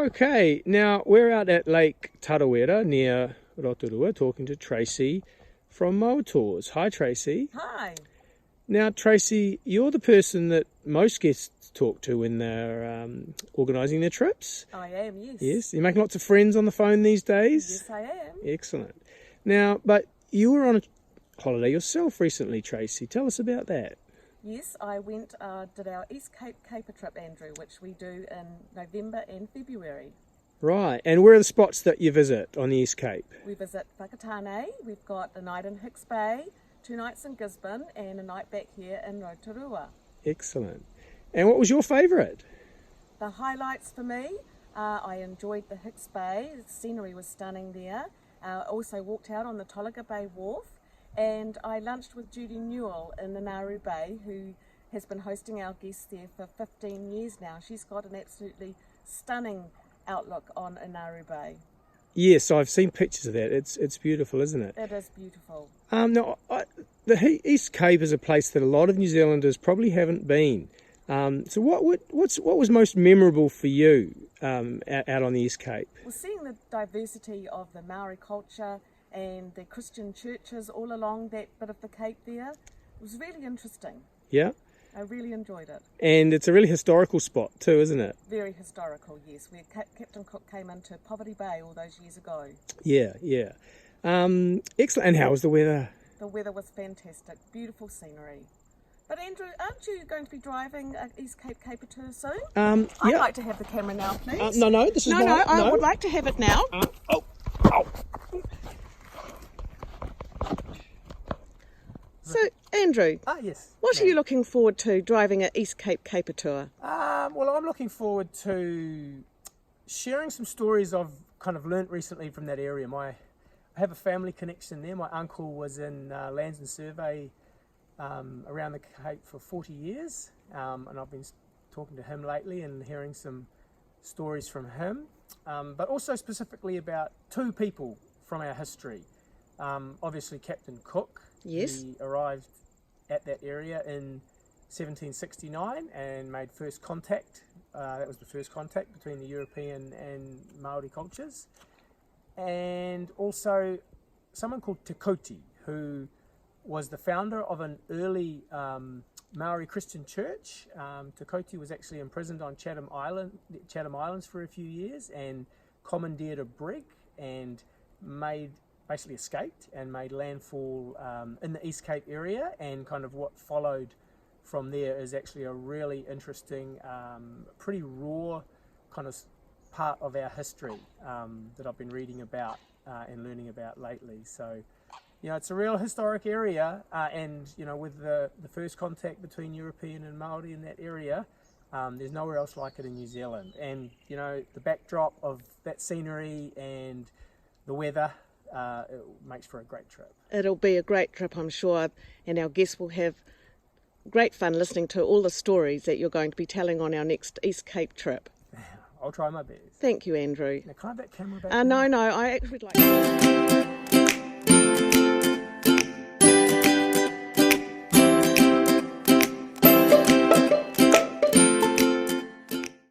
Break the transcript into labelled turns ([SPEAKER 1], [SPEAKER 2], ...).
[SPEAKER 1] Okay, now we're out at Lake Tarawera near Rotorua talking to Tracy from MoaTours. Hi, Tracy.
[SPEAKER 2] Hi.
[SPEAKER 1] Now, Tracy, you're the person that most guests talk to when they're organising their trips.
[SPEAKER 2] I am, yes.
[SPEAKER 1] Yes, you're making lots of friends on the phone these days?
[SPEAKER 2] Yes, I am.
[SPEAKER 1] Excellent. Now, but you were on a holiday yourself recently, Tracy. Tell us about that.
[SPEAKER 2] Yes, I went, did our East Cape caper trip, Andrew, which we do in November and February.
[SPEAKER 1] Right, and where are the spots that you visit on the East Cape?
[SPEAKER 2] We visit Whakatane, we've got a night in Hicks Bay, 2 nights in Gisborne, and a night back here in Rotorua.
[SPEAKER 1] Excellent. And what was your favourite?
[SPEAKER 2] The highlights for me, I enjoyed the Hicks Bay, the scenery was stunning there. Also walked out on the Tolaga Bay Wharf, and I lunched with Judy Newell in Inaru Bay, who has been hosting our guests there for 15 years now. She's got an absolutely stunning outlook on Inaru Bay.
[SPEAKER 1] Yes, I've seen pictures of that. It's beautiful, isn't it?
[SPEAKER 2] It is beautiful.
[SPEAKER 1] Now, the East Cape is a place that a lot of New Zealanders probably haven't been. So what was most memorable for you out on the East Cape?
[SPEAKER 2] Well, seeing the diversity of the Maori culture and the Christian churches all along that bit of the Cape there was really interesting.
[SPEAKER 1] Yeah?
[SPEAKER 2] I really enjoyed it.
[SPEAKER 1] And it's a really historical spot too, isn't it?
[SPEAKER 2] Very historical, yes. Where Captain Cook came into Poverty Bay all those years ago.
[SPEAKER 1] Yeah. Excellent. And how was the weather?
[SPEAKER 2] The weather was fantastic. Beautiful scenery. But Andrew, aren't you going to be driving an East Cape caper tour soon?
[SPEAKER 1] Yeah.
[SPEAKER 2] I'd like to have the camera now, please.
[SPEAKER 1] No, this is
[SPEAKER 2] No, I would like to have it now.
[SPEAKER 1] Oh.
[SPEAKER 2] So, Andrew,
[SPEAKER 3] Yes.
[SPEAKER 2] what are you looking forward to driving an East Cape caper tour?
[SPEAKER 3] Well, I'm looking forward to sharing some stories I've kind of learnt recently from that area. I have a family connection there. My uncle was in Lands and Survey around the Cape for 40 years, and I've been talking to him lately and hearing some stories from him, but also specifically about 2 people from our history. Obviously Captain Cook.
[SPEAKER 2] Yes.
[SPEAKER 3] He arrived at that area in 1769 and made first contact. That was the first contact between the European and Maori cultures. And also someone called Te Koti, who was the founder of an early Maori Christian church. Te Koti was actually imprisoned on Chatham Islands for a few years and commandeered a brig and basically escaped and made landfall in the East Cape area, and kind of what followed from there is actually a really interesting, pretty raw kind of part of our history that I've been reading about and learning about lately. So, it's a real historic area, and, with the first contact between European and Maori in that area, there's nowhere else like it in New Zealand. And, the backdrop of that scenery and the weather, it makes for a great trip.
[SPEAKER 2] It'll be a great trip, I'm sure, and our guests will have great fun listening to all the stories that you're going to be telling on our next East Cape trip.
[SPEAKER 3] I'll try my best.
[SPEAKER 2] Thank you, Andrew.
[SPEAKER 3] Now, can I have that camera back?
[SPEAKER 2] No, I actually would like to...